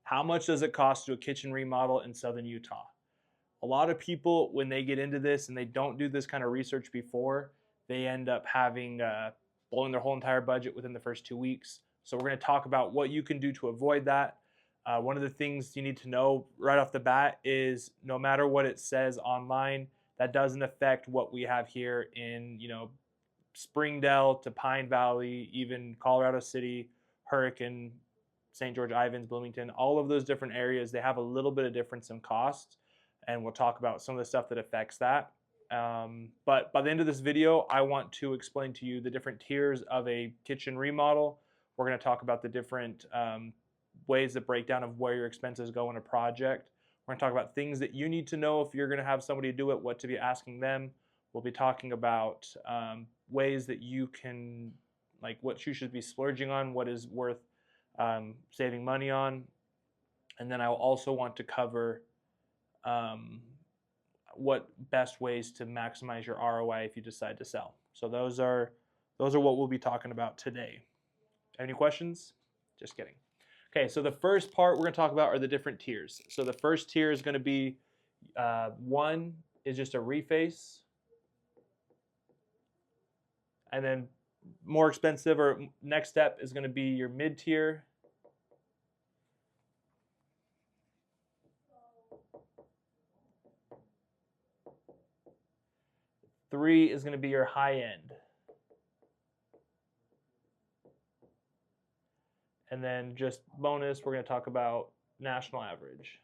How much does it cost to do a kitchen remodel in Southern Utah? A lot of people, when they get into this and they don't do this kind of research before, they end up having blowing their whole entire budget within the first 2 weeks. So we're going to talk about what you can do to avoid that. One of the things you need to know right off the bat is no matter what it says online, that doesn't affect what we have here in, Springdale to Pine Valley, even Colorado City, Hurricane, St. George Ivins, Bloomington, all of those different areas, they have a little bit of difference in cost. And we'll talk about some of the stuff that affects that. But by the end of this video, I want to explain to you the different tiers of a kitchen remodel. We're going to talk about the different ways that breakdown of where your expenses go in a project. We're going to talk about things that you need to know if you're going to have somebody do it, what to be asking them. We'll be talking about ways that you can, like what you should be splurging on, what is worth saving money on. And then I will also want to cover what best ways to maximize your ROI if you decide to sell. So those are what we'll be talking about today. Any questions? Just kidding. Okay, so the first part we're going to talk about are the different tiers. So the first tier is going to be one is just a reface, and then more expensive or next step is going to be your mid tier. Three is going to be your high end. And then just bonus, we're going to talk about national average.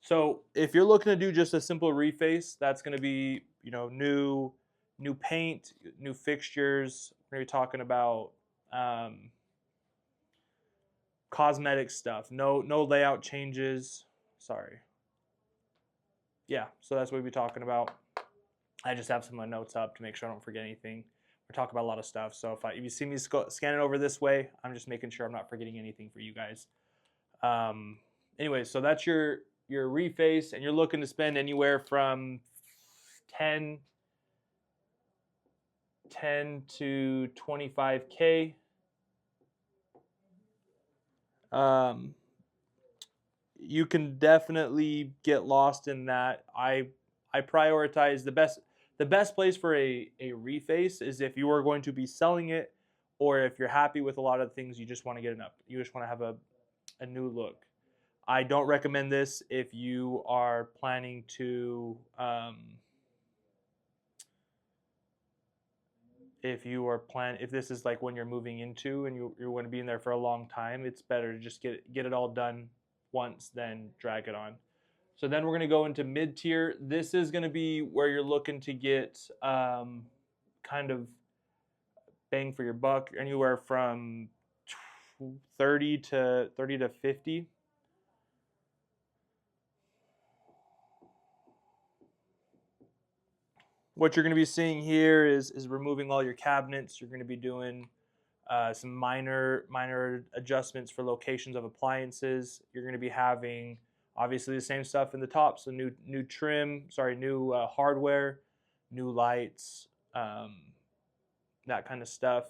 So if you're looking to do just a simple reface, that's going to be, new paint, new fixtures. We're going to be talking about cosmetic stuff. No layout changes. Sorry. Yeah, so that's what we'll be talking about. I just have some of my notes up to make sure I don't forget anything. We're talking about a lot of stuff, so if you see me scanning over this way, I'm just making sure I'm not forgetting anything for you guys. Anyway, so that's your reface, and you're looking to spend anywhere from 10 to 25K. You can definitely get lost in that. I prioritize the best place for a reface is if you are going to be selling it, or if you're happy with a lot of things, you just want to get you just want to have a new look. I don't recommend this if you are planning to if this is like when you're moving into and you're going to be in there for a long time, it's better to just get it all done once than drag it on. So then we're going to go into mid-tier. This is going to be where you're looking to get kind of bang for your buck, anywhere from 30 to 50. What you're going to be seeing here is removing all your cabinets. You're going to be doing some minor adjustments for locations of appliances. You're going to be having obviously the same stuff in the top, so new hardware, new lights, that kind of stuff.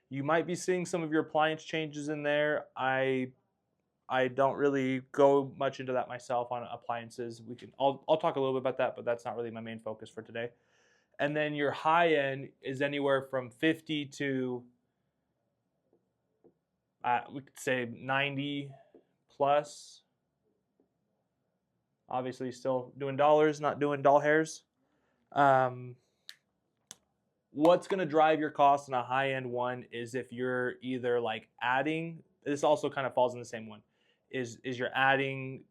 You might be seeing some of your appliance changes in there. I don't really go much into that myself on appliances. I'll talk a little bit about that, but that's not really my main focus for today. And then your high end is anywhere from 50 to we could say 90 plus. Obviously still doing dollars, not doing doll hairs. What's going to drive your cost in a high-end one is if you're either like adding, this also kind of falls in the same one, is you're adding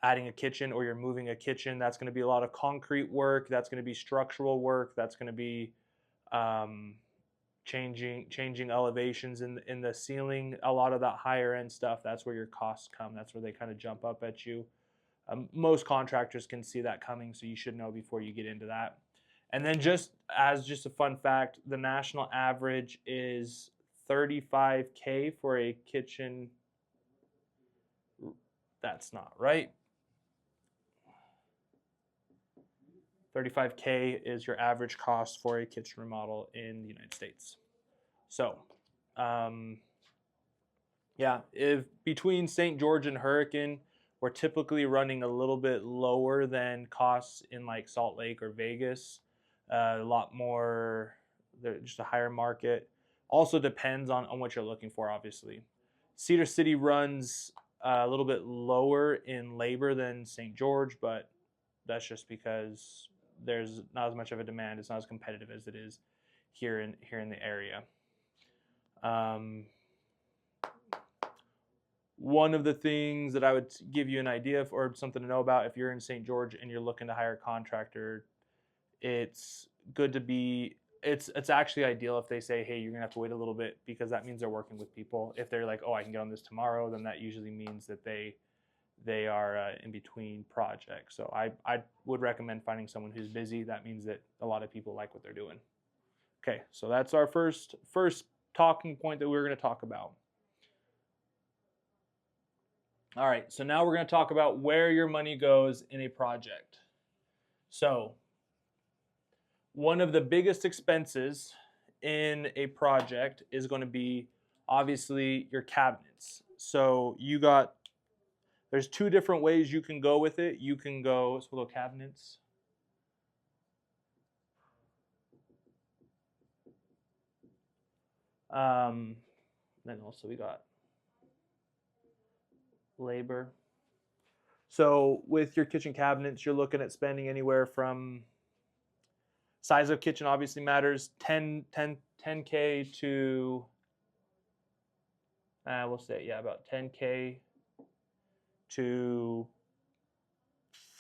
adding a kitchen, or you're moving a kitchen. That's going to be a lot of concrete work. That's going to be structural work. That's going to be changing elevations in the ceiling. A lot of that higher end stuff, that's where your costs come. That's where they kind of jump up at you. Most contractors can see that coming, so you should know before you get into that. And then just a fun fact, the national average is 35K for a kitchen. That's not right. $35K is your average cost for a kitchen remodel in the United States. So, yeah, if between St. George and Hurricane, we're typically running a little bit lower than costs in like Salt Lake or Vegas. A lot more, just a higher market. Also depends on what you're looking for, obviously. Cedar City runs a little bit lower in labor than St. George, but that's just because there's not as much of a demand. It's not as competitive as it is here in the area. One of the things that I would give you an idea of, or something to know about, if you're in St. George and you're looking to hire a contractor, it's good to be. It's actually ideal if they say, hey, you're gonna have to wait a little bit, because that means they're working with people. If they're like, oh, I can get on this tomorrow, then that usually means that they are in between projects. So I would recommend finding someone who's busy. That means that a lot of people like what they're doing. Okay, so that's our first talking point that we're going to talk about. All right, so now we're going to talk about where your money goes in a project. So one of the biggest expenses in a project is going to be obviously your cabinets. So there's two different ways you can go with it. You can go, so we'll go cabinets. Then also we got labor. So with your kitchen cabinets, you're looking at spending anywhere from, size of kitchen obviously matters, 10K to, we'll say, yeah, about 10K to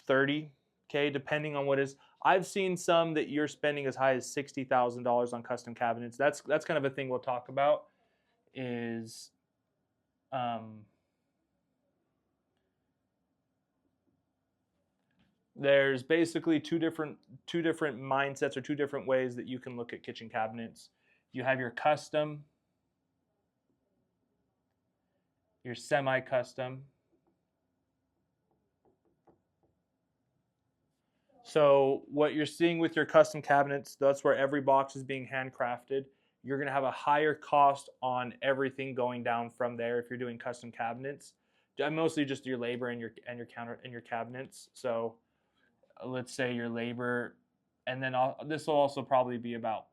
30K, depending on what is. I've seen some that you're spending as high as $60,000 on custom cabinets. That's kind of a thing we'll talk about. Is there's basically two different mindsets, or two different ways that you can look at kitchen cabinets. You have your custom, your semi-custom. So what you're seeing with your custom cabinets, that's where every box is being handcrafted. You're going to have a higher cost on everything going down from there if you're doing custom cabinets. Mostly just your labor and your counter and your cabinets. So let's say your labor, and then this will also probably be about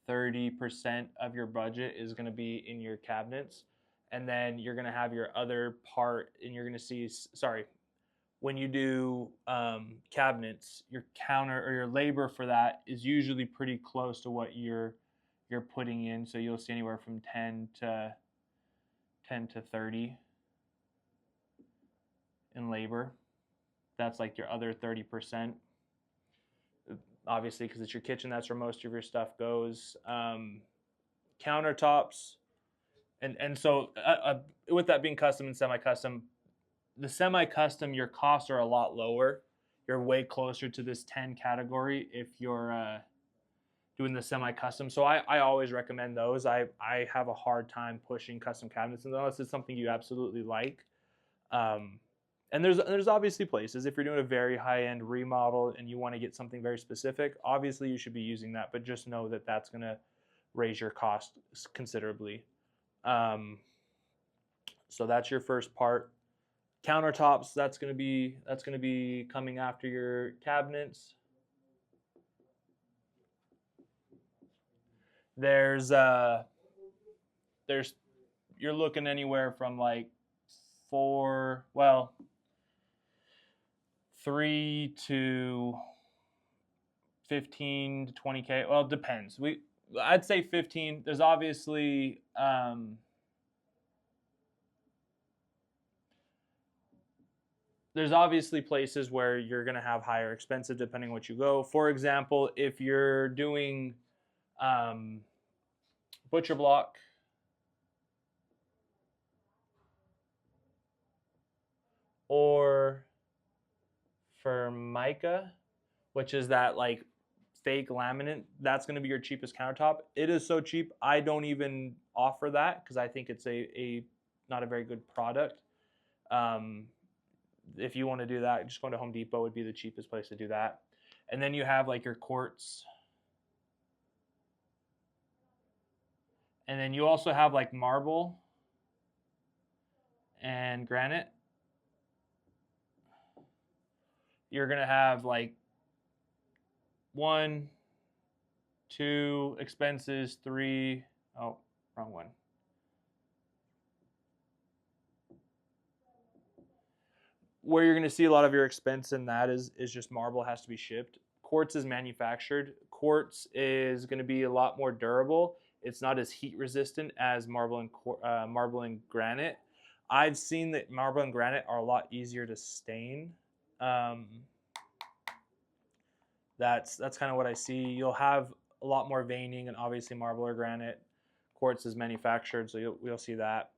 30% of your budget is going to be in your cabinets, and then you're going to have your other part, and you're going to see, sorry, when you do cabinets, your counter or your labor for that is usually pretty close to what you're putting in. So you'll see anywhere from 10 to 30 in labor. That's like your other 30%. Obviously, because it's your kitchen, that's where most of your stuff goes. Countertops, and so with that being custom and semi-custom, the semi-custom, your costs are a lot lower. You're way closer to this 10 category if you're doing the semi-custom. So I always recommend those. I have a hard time pushing custom cabinets unless it's something you absolutely like. And there's obviously places, if you're doing a very high-end remodel and you want to get something very specific, obviously you should be using that, but just know that that's going to raise your cost considerably. So that's your first part. Countertops, that's going to be coming after your cabinets. There's you're looking anywhere from like 3 to 15 to 20K. Well, it depends. I'd say 15. There's obviously places where you're going to have higher expenses depending on what you go. For example, if you're doing butcher block or Formica, which is that like fake laminate, that's going to be your cheapest countertop. It is so cheap, I don't even offer that because I think it's a not a very good product. If you want to do that, just going to Home Depot would be the cheapest place to do that. And then you have like your quartz. And then you also have like marble and granite. You're going to have like 1, 2 expenses, 3, oh, wrong one. Where you're going to see a lot of your expense in that is just marble has to be shipped. Quartz is manufactured. Quartz is going to be a lot more durable. It's not as heat resistant as marble and granite. I've seen that marble and granite are a lot easier to stain. That's kind of what I see. You'll have a lot more veining, and obviously marble or granite. Quartz is manufactured, so you'll see that.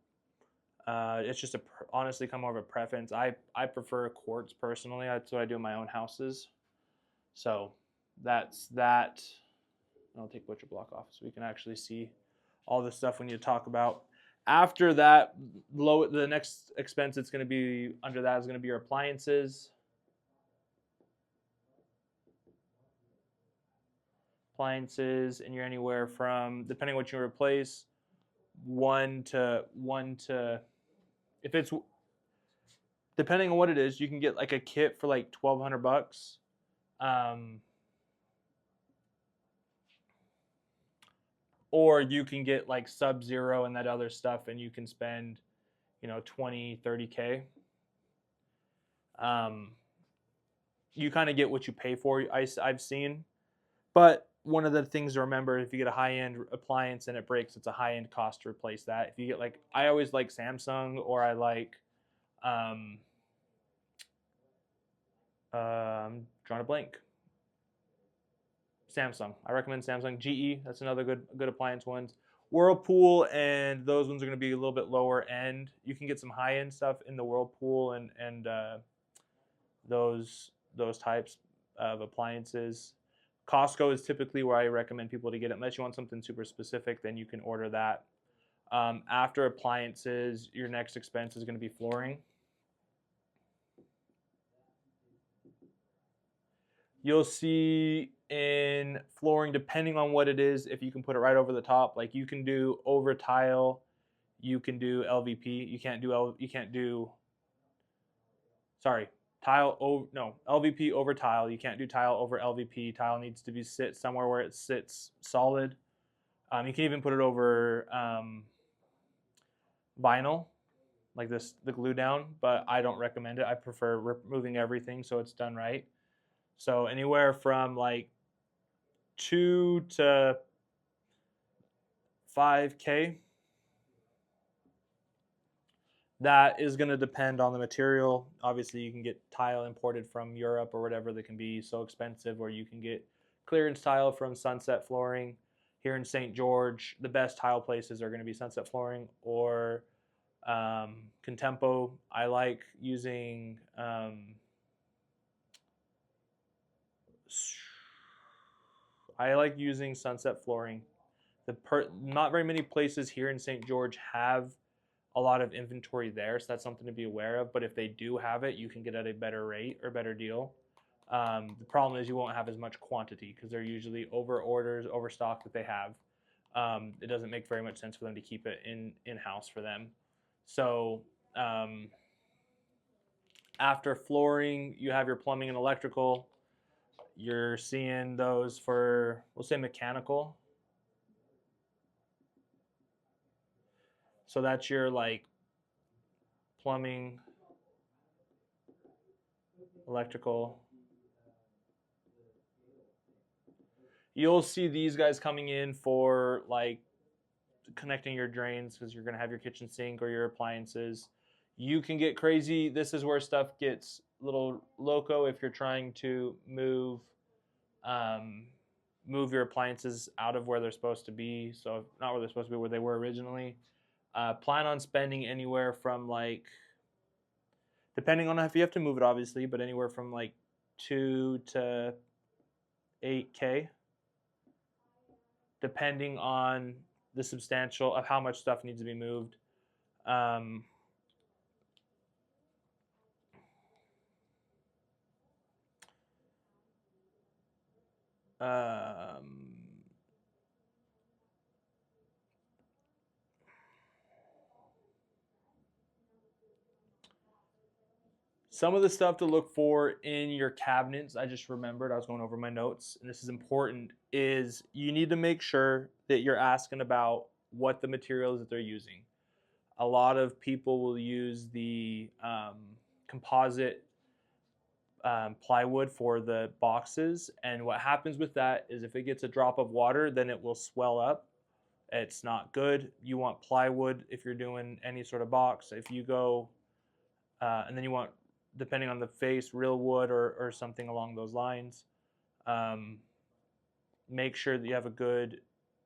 It's just honestly come over preference. I prefer quartz personally. That's what I do in my own houses. So that's that. I'll take butcher block off so we can actually see all the stuff we need to talk about. After that, the next expense it's going to be under that is going to be your appliances. Appliances, and you're anywhere from, depending on what you replace, one to if it's depending on what it is, you can get like a kit for like $1,200. Or you can get like Sub-Zero and that other stuff, and you can spend, 20, 30K. You kind of get what you pay for, I've seen. But one of the things to remember, if you get a high-end appliance and it breaks, it's a high-end cost to replace that. If you get like, I always like Samsung, or I like, I'm drawing a blank. Samsung. I recommend Samsung. GE, that's another good appliance ones. Whirlpool, and those ones are going to be a little bit lower end. You can get some high-end stuff in the Whirlpool and those types of appliances. Costco is typically where I recommend people to get it. Unless you want something super specific, then you can order that. After appliances, your next expense is going to be flooring. You'll see in flooring, depending on what it is, if you can put it right over the top, like you can do over tile, you can do LVP. LVP over tile. You can't do tile over LVP. Tile needs to be sit somewhere where it sits solid. You can even put it over vinyl, like the glue down, but I don't recommend it. I prefer removing everything so it's done right. So anywhere from like 2 to 5K. That is going to depend on the material. Obviously, you can get tile imported from Europe or whatever that can be so expensive, or you can get clearance tile from Sunset Flooring. Here in St. George, the best tile places are going to be Sunset Flooring or Contempo. I like using Sunset Flooring. Not very many places here in St. George have a lot of inventory there, so that's something to be aware of. But if they do have it, you can get at a better rate or better deal. The problem is you won't have as much quantity because they're usually overstock that they have. It doesn't make very much sense for them to keep it in-house for them. So after flooring, you have your plumbing and electrical. You're seeing those for, we'll say, mechanical. So that's your like plumbing, electrical. You'll see these guys coming in for like connecting your drains because you're going to have your kitchen sink or your appliances. You can get crazy. This is where stuff gets a little loco if you're trying to move your appliances out of where they're supposed to be. So not where they're supposed to be, where they were originally. Plan on spending anywhere from like, depending on if you have to move it obviously, but anywhere from like 2 to 8K, depending on the substantial of how much stuff needs to be moved. Some of the stuff to look for in your cabinets, I just remembered, I was going over my notes, and this is important, is you need to make sure that you're asking about what the materials that they're using. A lot of people will use the composite plywood for the boxes, and what happens with that is if it gets a drop of water, then it will swell up. It's not good. You want plywood if you're doing any sort of box. If you go, and then you want, depending on the face, real wood or something along those lines. Make sure that you have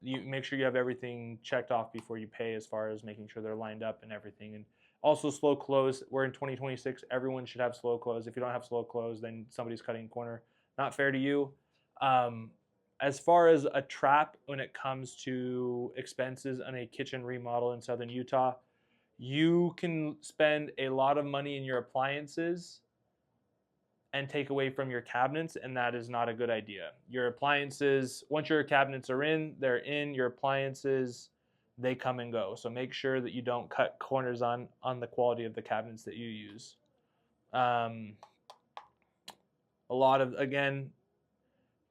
make sure you have everything checked off before you pay, as far as making sure they're lined up and everything. And also slow close. We're in 2026. Everyone should have slow close. If you don't have slow close, then somebody's cutting a corner. Not fair to you. As far as a trap when it comes to expenses on a kitchen remodel in Southern Utah, you can spend a lot of money in your appliances and take away from your cabinets, and that is not a good idea. Your appliances, once your cabinets are in, they're in. Your appliances, they come and go. So make sure that you don't cut corners on the quality of the cabinets that you use. A lot of, again,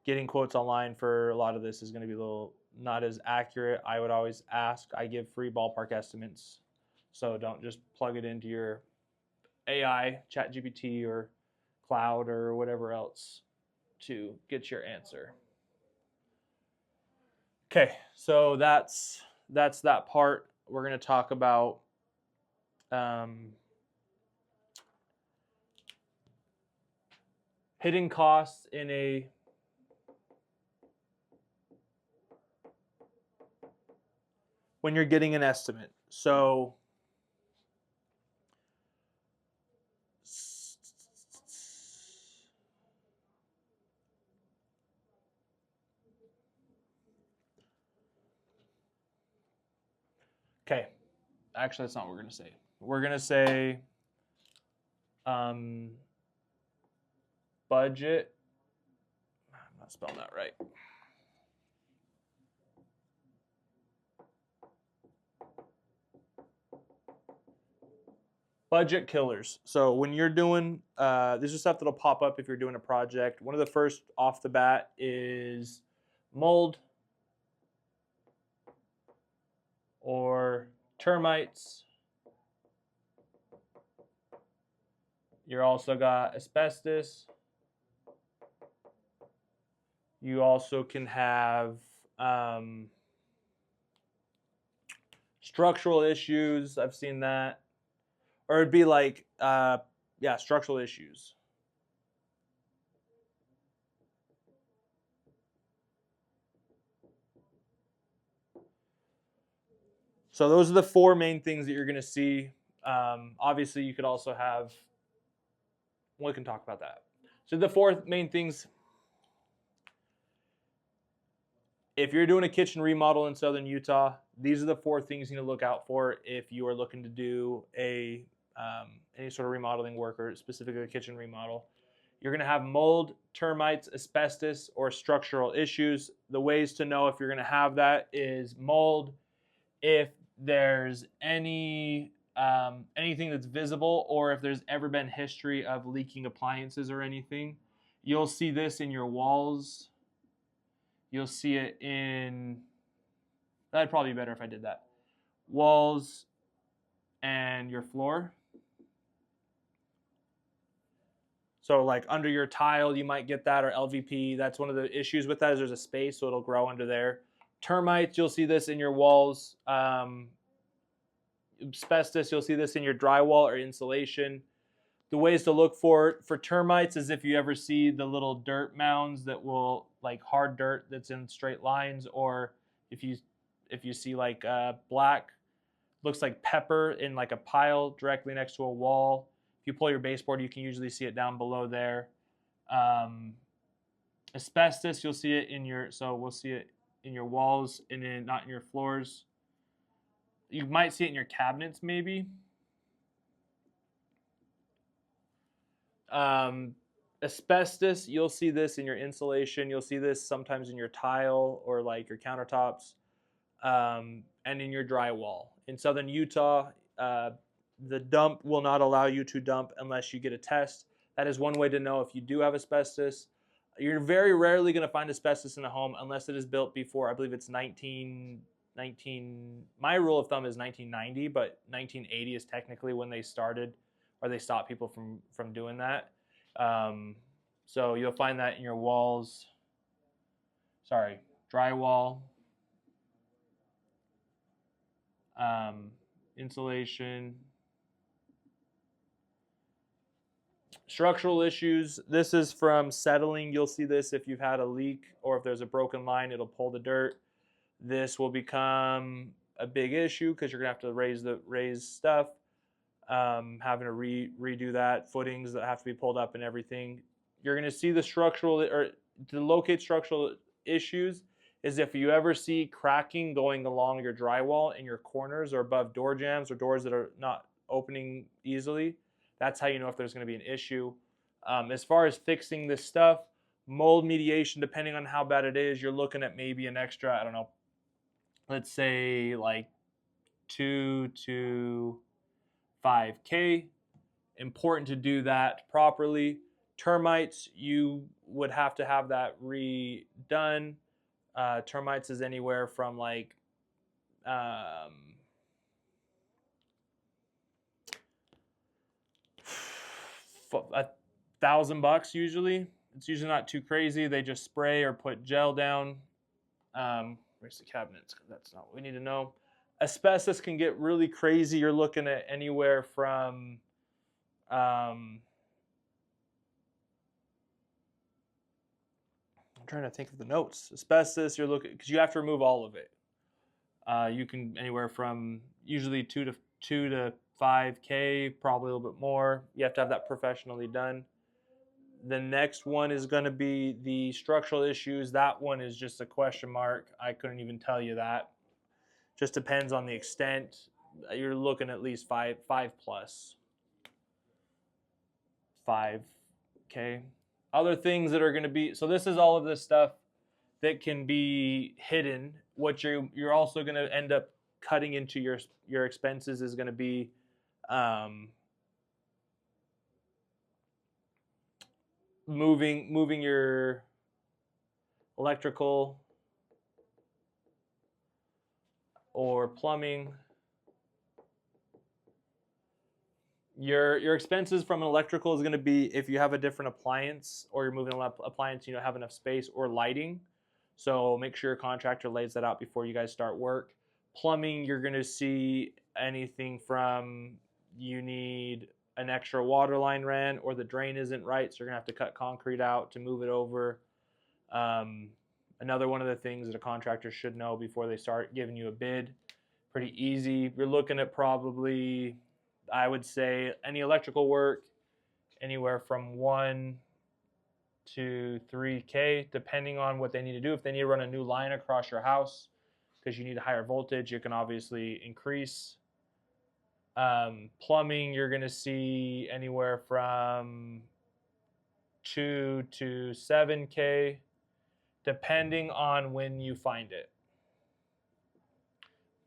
getting quotes online for a lot of this is going to be a little not as accurate. I would always ask. I give free ballpark estimates, so don't just plug it into your AI, ChatGPT, or Cloud, or whatever else to get your answer. Okay, so that's that part. We're going to talk about hidden costs in a when you're getting an estimate. So okay, actually that's not what we're going to say. We're going to say budget. I'm not spelling that right. Budget killers. So when you're doing, this is stuff that'll pop up if you're doing a project. One of the first off the bat is mold or termites. You also got asbestos. You also can have structural issues. I've seen that. Or it'd be like, structural issues. So those are the four main things that you're going to see. Obviously, you could also have, we can talk about that. So the four main things, if you're doing a kitchen remodel in Southern Utah, these are the four things you need to look out for if you are looking to do any sort of remodeling work, or specifically a kitchen remodel. You're going to have mold, termites, asbestos, or structural issues. The ways to know if you're going to have that is mold, if there's anything that's visible, or if there's ever been history of leaking appliances or anything. You'll see this in your walls. You'll see it in, that'd probably be better if I did that, walls and your floor. So like under your tile, you might get that, or LVP. That's one of the issues with that, is there's a space, so it'll grow under there. Termites, you'll see this in your walls. Asbestos, you'll see this in your drywall or insulation. The ways to look for termites is if you ever see the little dirt mounds that will, like hard dirt that's in straight lines, or if you see like black, looks like pepper in like a pile directly next to a wall. If you pull your baseboard, you can usually see it down below there. Asbestos, you'll see it in your, so we'll see it in your walls and then not in your floors. You might see it in your cabinets maybe. Asbestos, you'll see this in your insulation. You'll see this sometimes in your tile or like your countertops, and in your drywall. In southern Utah, the dump will not allow you to dump unless you get a test. That is one way to know if you do have asbestos. You're very rarely going to find asbestos in a home unless it is built before, I believe it's 19, my rule of thumb is 1990, but 1980 is technically when they started or they stopped people from doing that. So you'll find that in your walls, sorry, drywall, insulation. Structural issues, this is from settling. You'll see this if you've had a leak or if there's a broken line, it'll pull the dirt. This will become a big issue because you're gonna have to raise stuff, having to redo that, footings that have to be pulled up and everything. You're gonna see the structural, or to locate structural issues is if you ever see cracking going along your drywall in your corners or above door jambs or doors that are not opening easily. That's how you know if there's going to be an issue. As far as fixing this stuff, mold mediation, depending on how bad it is, you're looking at maybe an extra, I don't know, let's say like 2 to 5K. Important to do that properly. Termites, you would have to have that redone. Termites is anywhere from like $1,000 usually. It's usually not too crazy. They just spray or put gel down. Where's the cabinets? That's not what we need to know. Asbestos can get really crazy. You're looking at anywhere from I'm trying to think of the notes. Asbestos, you're looking, because you have to remove all of it. You can anywhere from usually 2 to 5K, probably a little bit more. You have to have that professionally done. The next one is going to be the structural issues. That one is just a question mark. I couldn't even tell you that. Just depends on the extent. You're looking at least five plus 5K. Other things that are going to be, so this is all of this stuff that can be hidden. What you're also going to end up cutting into your expenses is going to be moving your electrical or plumbing. Your expenses from an electrical is going to be if you have a different appliance or you're moving an appliance, you don't have enough space, or lighting. So make sure your contractor lays that out before you guys start work. Plumbing, you're going to see anything from you need an extra water line ran or the drain isn't right, so you're going to have to cut concrete out to move it over. Another one of the things that a contractor should know before they start giving you a bid, pretty easy. You're looking at probably, I would say, any electrical work anywhere from 1 to 3K, depending on what they need to do. If they need to run a new line across your house because you need a higher voltage, you can obviously increase. Plumbing, you're going to see anywhere from 2 to 7K, depending on when you find it.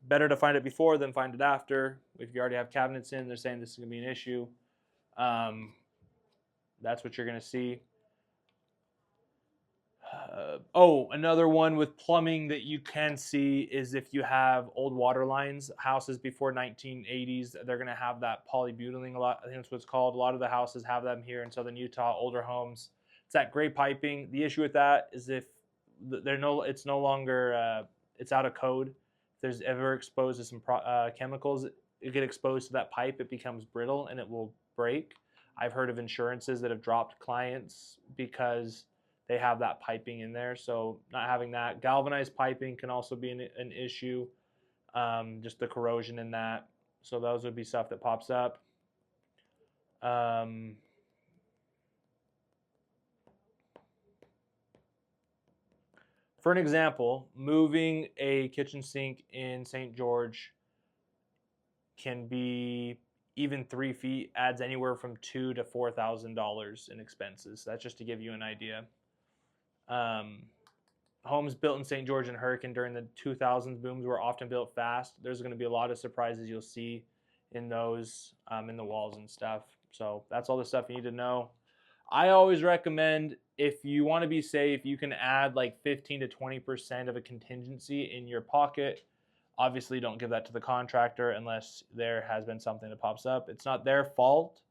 Better to find it before than find it after. If you already have cabinets in, they're saying this is going to be an issue. That's what you're going to see. Another one with plumbing that you can see is if you have old water lines, houses before 1980s, they're going to have that polybutylene a lot. I think that's what it's called. A lot of the houses have them here in southern Utah, older homes. It's that gray piping. The issue with that is if it's no longer, it's out of code. If there's ever exposed to some chemicals, you get exposed to that pipe, it becomes brittle and it will break. I've heard of insurances that have dropped clients because they have that piping in there. So not having that. Galvanized piping can also be an issue, just the corrosion in that. So those would be stuff that pops up. For an example, moving a kitchen sink in St. George can be even 3 feet adds anywhere from $2,000 to $4,000 in expenses. That's just to give you an idea. Homes built in St. George and Hurricane during the 2000s booms were often built fast. There's going to be a lot of surprises you'll see in those, in the walls and stuff. So that's all the stuff you need to know. I always recommend, if you want to be safe, you can add like 15 to 20% of a contingency in your pocket. Obviously, don't give that to the contractor unless there has been something that pops up. It's not their fault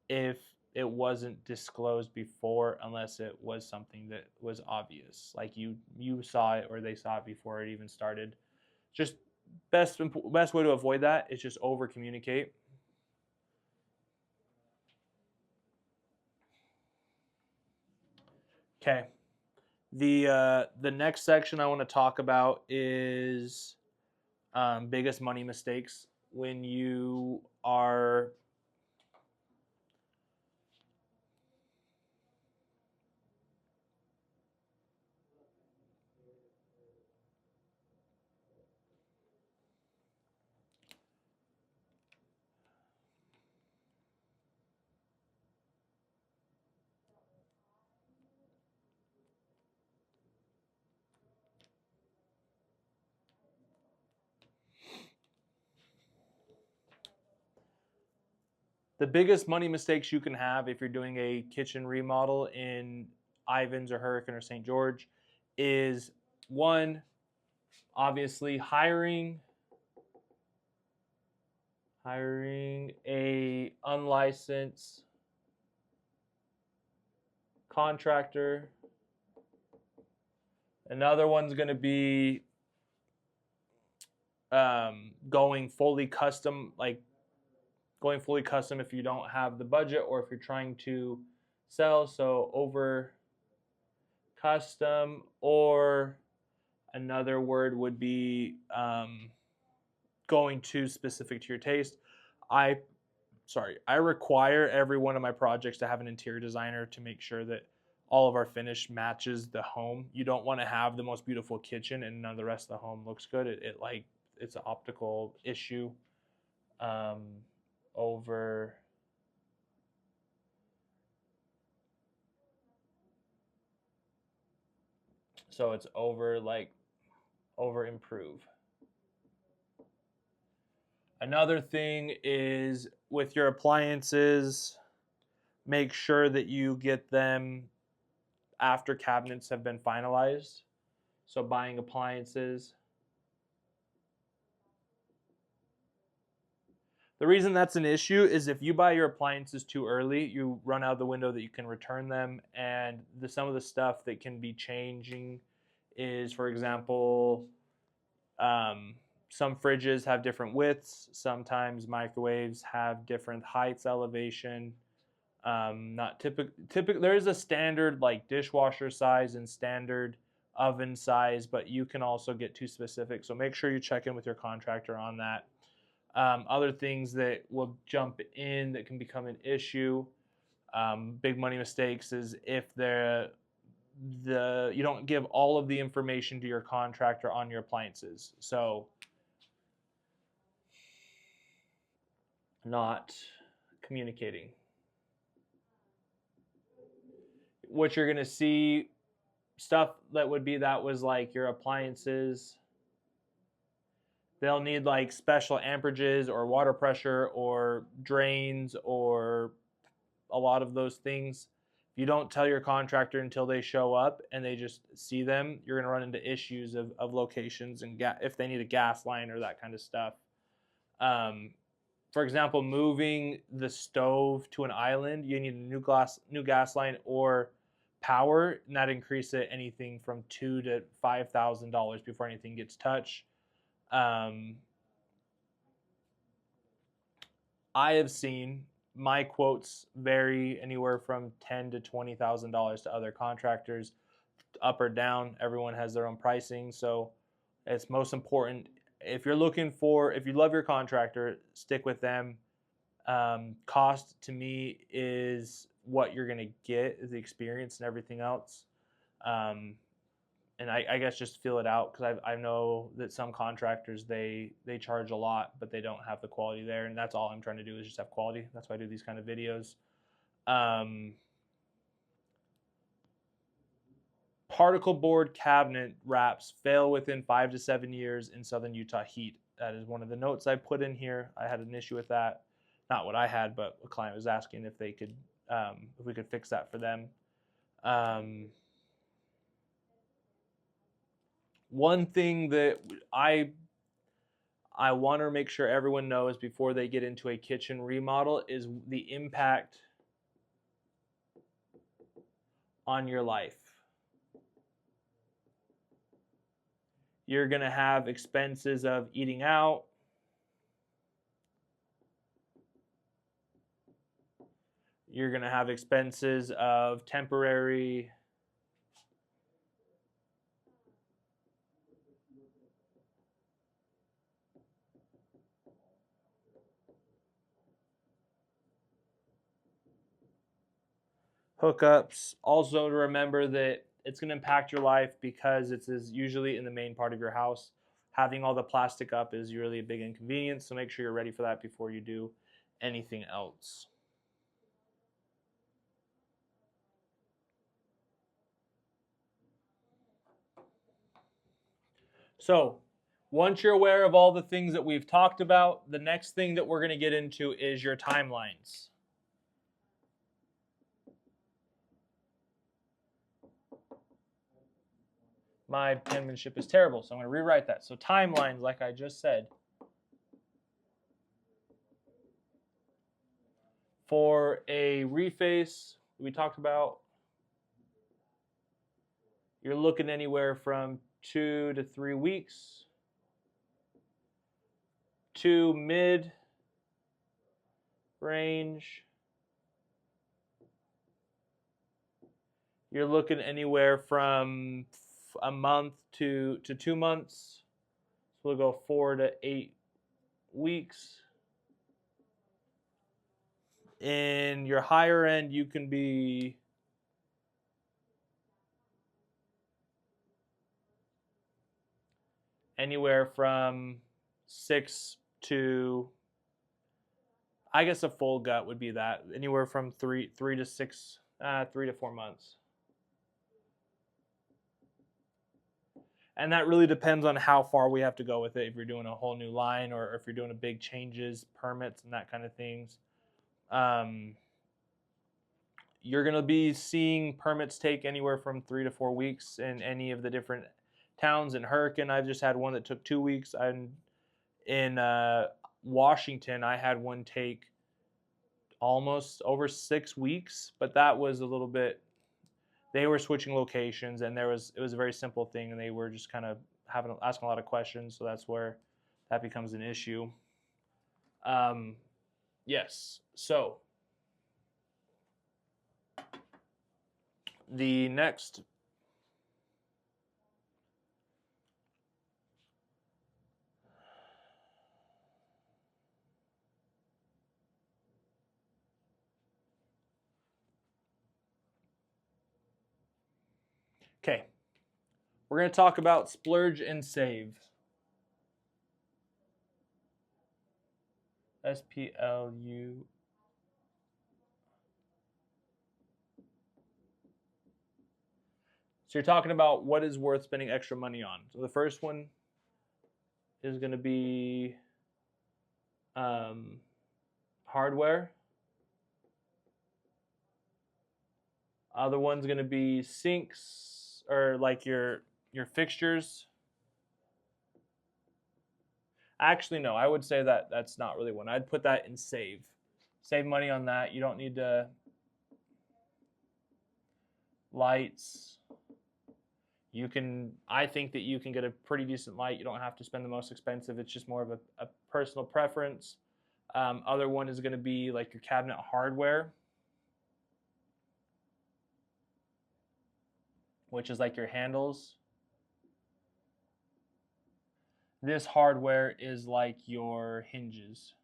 if it wasn't disclosed before, unless it was something that was obvious, like you saw it or they saw it before it even started. Just best way to avoid that is just over communicate. Okay. The next section I want to talk about is biggest money mistakes when you are the biggest money mistakes you can have if you're doing a kitchen remodel in Ivins or Hurricane or St. George is, one, obviously hiring a unlicensed contractor. Another one's going to be going fully custom, if you don't have the budget or if you're trying to sell. So over custom, or another word would be going too specific to your taste. I require every one of my projects to have an interior designer to make sure that all of our finish matches the home. You don't want to have the most beautiful kitchen and none of the rest of the home looks good. It's an optical issue. Over So it's over improve. Another thing is with your appliances, make sure that you get them after cabinets have been finalized. So buying appliances. The reason that's an issue is if you buy your appliances too early, you run out of the window that you can return them, and some of the stuff that can be changing is, for example, some fridges have different widths. Sometimes microwaves have different heights, elevation. Not typical. There is a standard like dishwasher size and standard oven size, but you can also get too specific. So make sure you check in with your contractor on that. Other things that will jump in that can become an issue, big money mistakes, is if you don't give all of the information to your contractor on your appliances. So not communicating. What you're going to see, stuff that was like your appliances, they'll need like special amperages or water pressure or drains or a lot of those things. If you don't tell your contractor until they show up and they just see them, you're going to run into issues of locations and if they need a gas line or that kind of stuff. For example, moving the stove to an island, you need a new gas line or power, and that increases it anything from $2,000 to $5,000 before anything gets touched. I have seen my quotes vary anywhere from $10,000 to $20,000 to other contractors, up or down. Everyone has their own pricing, so it's most important. If you love your contractor, stick with them. Cost to me is what you're going to get, is the experience and everything else. And and I guess just feel it out, because I know that some contractors they charge a lot, but they don't have the quality there, and that's all I'm trying to do is just have quality. That's why I do these kind of videos. Particle board cabinet wraps fail within 5 to 7 years in southern Utah heat. That is one of the notes I put in here. I had an issue with that. Not what I had, but a client was asking if they could, if we could fix that for them. One thing that I want to make sure everyone knows before they get into a kitchen remodel is the impact on your life. You're going to have expenses of eating out. You're going to have expenses of temporary hookups. Also to remember that it's going to impact your life because it's usually in the main part of your house. Having all the plastic up is really a big inconvenience, so make sure you're ready for that before you do anything else. So once you're aware of all the things that we've talked about, the next thing that we're going to get into is your timelines. My penmanship is terrible, so I'm going to rewrite that. So timelines, like I just said. For a reface, we talked about, you're looking anywhere from 2 to 3 weeks. To mid range, you're looking anywhere from a month to 2 months. So we'll go 4 to 8 weeks. In your higher end, you can be anywhere from 6 to, I guess a full gut would be that, anywhere from 3 to 6, 3 to 4 months. And that really depends on how far we have to go with it. If you're doing a whole new line, or if you're doing a big changes, permits, and that kind of things. You're going to be seeing permits take anywhere from 3 to 4 weeks in any of the different towns. In Hurricane, I've just had one that took 2 weeks. In Washington, I had one take almost over 6 weeks, but that was a little bit, they were switching locations, and it was a very simple thing, and they were just kind of asking a lot of questions, so that's where that becomes an issue. Yes, so the next okay, we're going to talk about splurge and save. SPLU. So you're talking about what is worth spending extra money on. So the first one is going to be hardware. Other one's going to be sinks, or like your fixtures. Actually, no, I would say that that's not really one. I'd put that in save. Save money on that. You don't need to. Lights. You can, I think that you can get a pretty decent light. You don't have to spend the most expensive. It's just more of a personal preference. Other one is going to be like your cabinet hardware, which is like your handles. This hardware is like your hinges.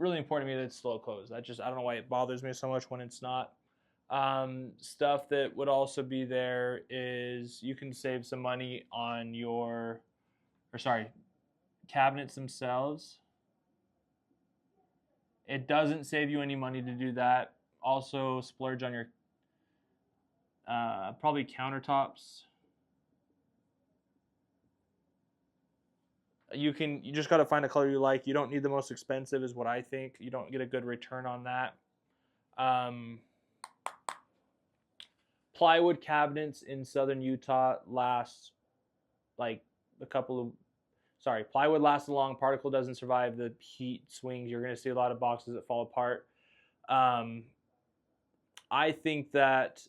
really important to me that it's slow close. I don't know why it bothers me so much when it's not. Stuff that would also be there is you can save some money on cabinets themselves. It doesn't save you any money to do that. Also, splurge on your probably countertops. You just got to find a color you like. You don't need the most expensive, is what I think. You don't get a good return on that. Plywood cabinets in southern Utah last like plywood lasts long. Particle doesn't survive the heat swings. You're going to see a lot of boxes that fall apart. I think that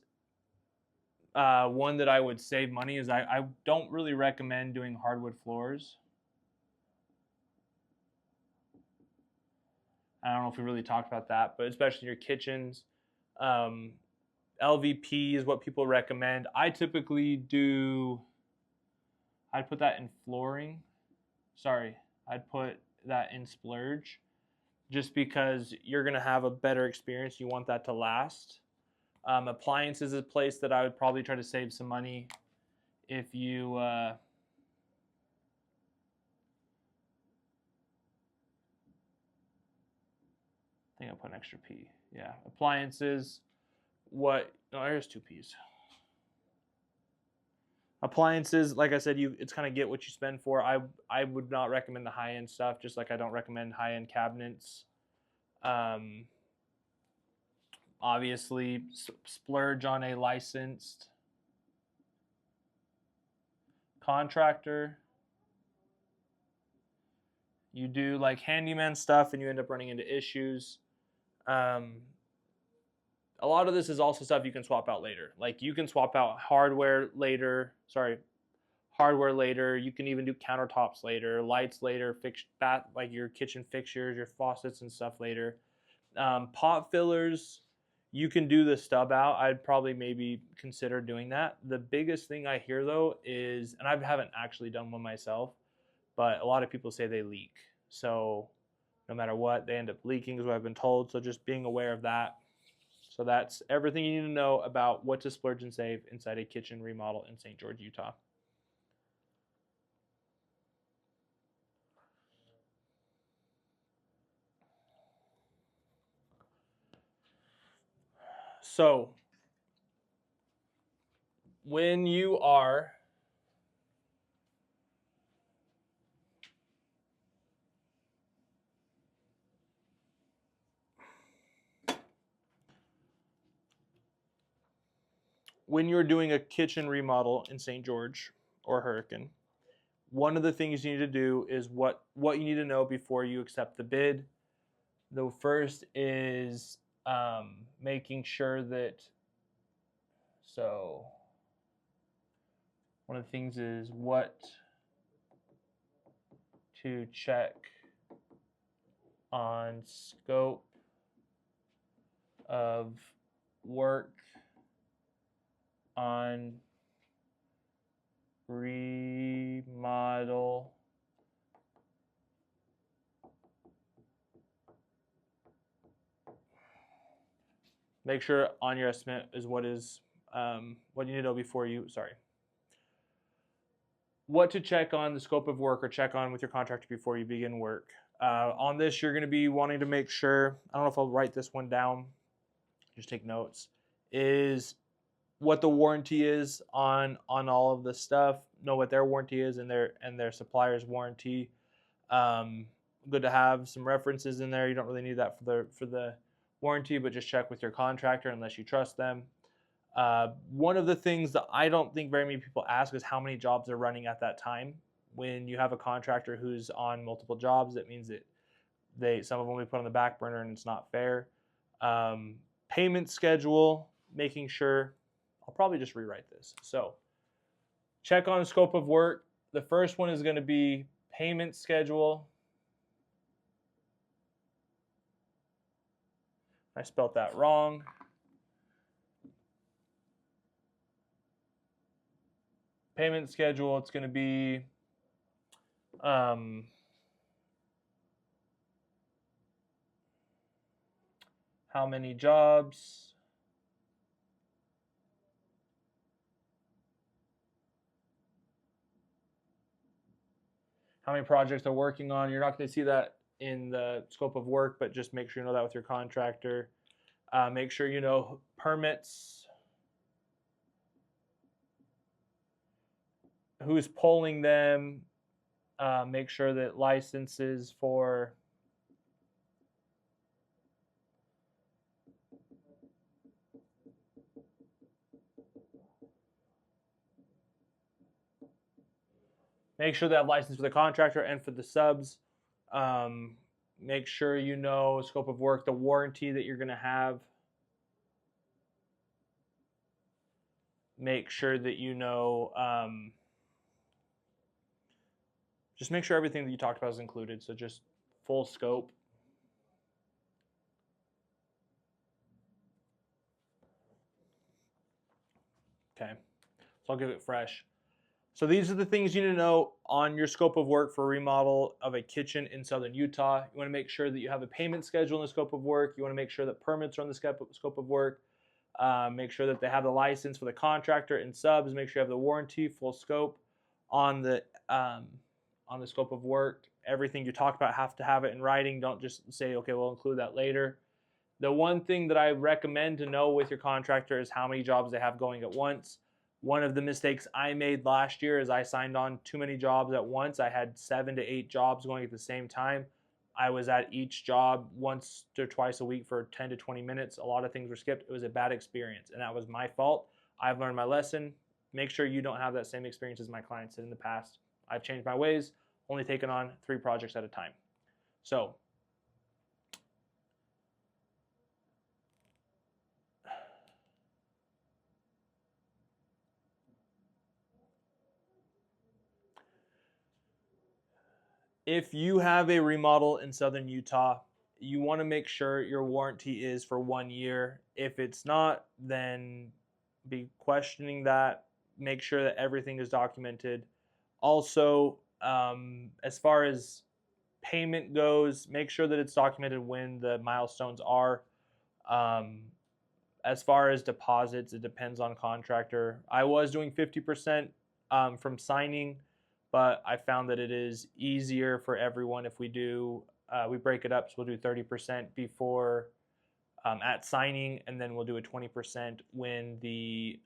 one that I would save money is I don't really recommend doing hardwood floors. I don't know if we really talked about that, but especially in your kitchens. LVP is what people recommend. I'd put that in flooring. I'd put that in Splurge just because you're going to have a better experience. You want that to last. Appliances is a place that I would probably try to save some money if you I think I'll put an extra P. Yeah, appliances. There's 2 P's. Appliances, like I said, it's kind of get what you spend for. I would not recommend the high-end stuff, just like I don't recommend high-end cabinets. Obviously, splurge on a licensed contractor. You do like handyman stuff and you end up running into issues. A lot of this is also stuff you can swap out later. Like you can swap out hardware later. You can even do countertops later, lights later, like your kitchen fixtures, your faucets and stuff later. Pot fillers, you can do the stub out. I'd probably maybe consider doing that. The biggest thing I hear though is, and I haven't actually done one myself, but a lot of people say they leak. So no matter what, they end up leaking is what I've been told. So just being aware of that. So that's everything you need to know about what to splurge and save inside a kitchen remodel in St. George, Utah. So when you're doing a kitchen remodel in St. George or Hurricane, one of the things you need to do is what you need to know before you accept the bid. The first is making sure that, so one of the things is what to check on scope of work on remodel make sure on your estimate is what you need to know before what to check on the scope of work or check on with your contractor before you begin work. On this, you're going to be wanting to make sure, I don't know if I'll write this one down, just take notes, is what the warranty is on all of this stuff. Know what their warranty is and their supplier's warranty. Good to have some references in there. You don't really need that for the warranty, but just check with your contractor unless you trust them. One of the things that I don't think very many people ask is how many jobs they're running at that time. When you have a contractor who's on multiple jobs, that means that some of them we put on the back burner and it's not fair. Payment schedule, making sure, I'll probably just rewrite this. So check on scope of work. The first one is going to be payment schedule. I spelled that wrong. Payment schedule, it's going to be how many jobs, how many projects they're working on. You're not going to see that in the scope of work, but just make sure you know that with your contractor. Make sure you know permits, who's pulling them. Make sure that licenses for make sure they have license for the contractor and for the subs. Make sure you know scope of work, the warranty that you're going to have. Make sure that you know, just make sure everything that you talked about is included. So just full scope. Okay, so I'll give it fresh. So these are the things you need to know on your scope of work for remodel of a kitchen in southern Utah. You want to make sure that you have a payment schedule in the scope of work. You want to make sure that permits are on the scope of work. Make sure that they have the license for the contractor and subs. Make sure you have the warranty, full scope on the scope of work. Everything you talk about have to have it in writing. Don't just say, okay, we'll include that later. The one thing that I recommend to know with your contractor is how many jobs they have going at once. One of the mistakes I made last year is I signed on too many jobs at once. I had 7 to 8 jobs going at the same time. I was at each job once or twice a week for 10 to 20 minutes. A lot of things were skipped. It was a bad experience, and that was my fault. I've learned my lesson. Make sure you don't have that same experience as my clients did in the past. I've changed my ways, only taken on 3 projects at a time. So if you have a remodel in southern Utah, you want to make sure your warranty is for 1 year. If it's not, then be questioning that. Make sure that everything is documented. Also, as far as payment goes, make sure that it's documented when the milestones are. As far as deposits, it depends on contractor. I was doing 50% from signing, but I found that it is easier for everyone if we break it up. So we'll do 30% before at signing, and then we'll do a 20% when the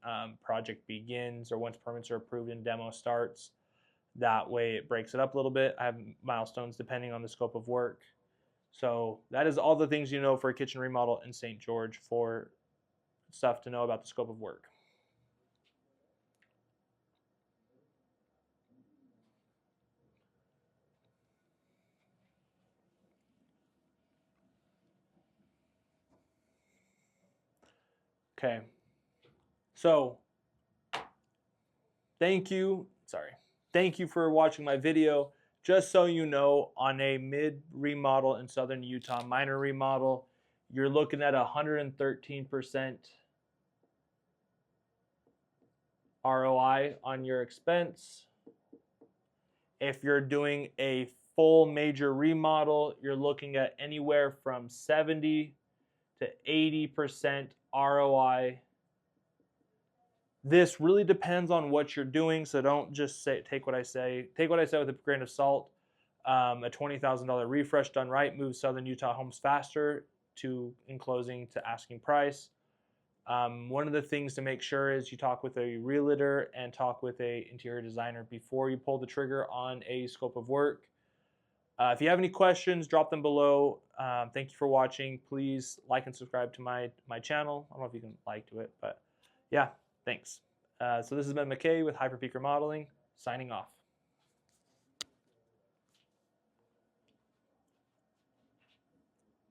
project begins or once permits are approved and demo starts. That way it breaks it up a little bit. I have milestones depending on the scope of work. So that is all the things you know for a kitchen remodel in St. George for stuff to know about the scope of work. Okay. So thank you for watching my video. Just so you know, on a mid remodel in southern Utah, minor remodel, you're looking at 113% ROI on your expense. If you're doing a full major remodel, you're looking at anywhere from 70 to 80% ROI. This really depends on what you're doing, so don't just take what I say with a grain of salt. A $20,000 refresh done right moves southern Utah homes faster in closing to asking price. One of the things to make sure is you talk with a realtor and talk with an interior designer before you pull the trigger on a scope of work. If you have any questions, drop them below. Thank you for watching. Please like and subscribe to my channel. I don't know if you can like to it, but yeah, thanks. So this has been McKay with Hyper Peak Remodeling, signing off.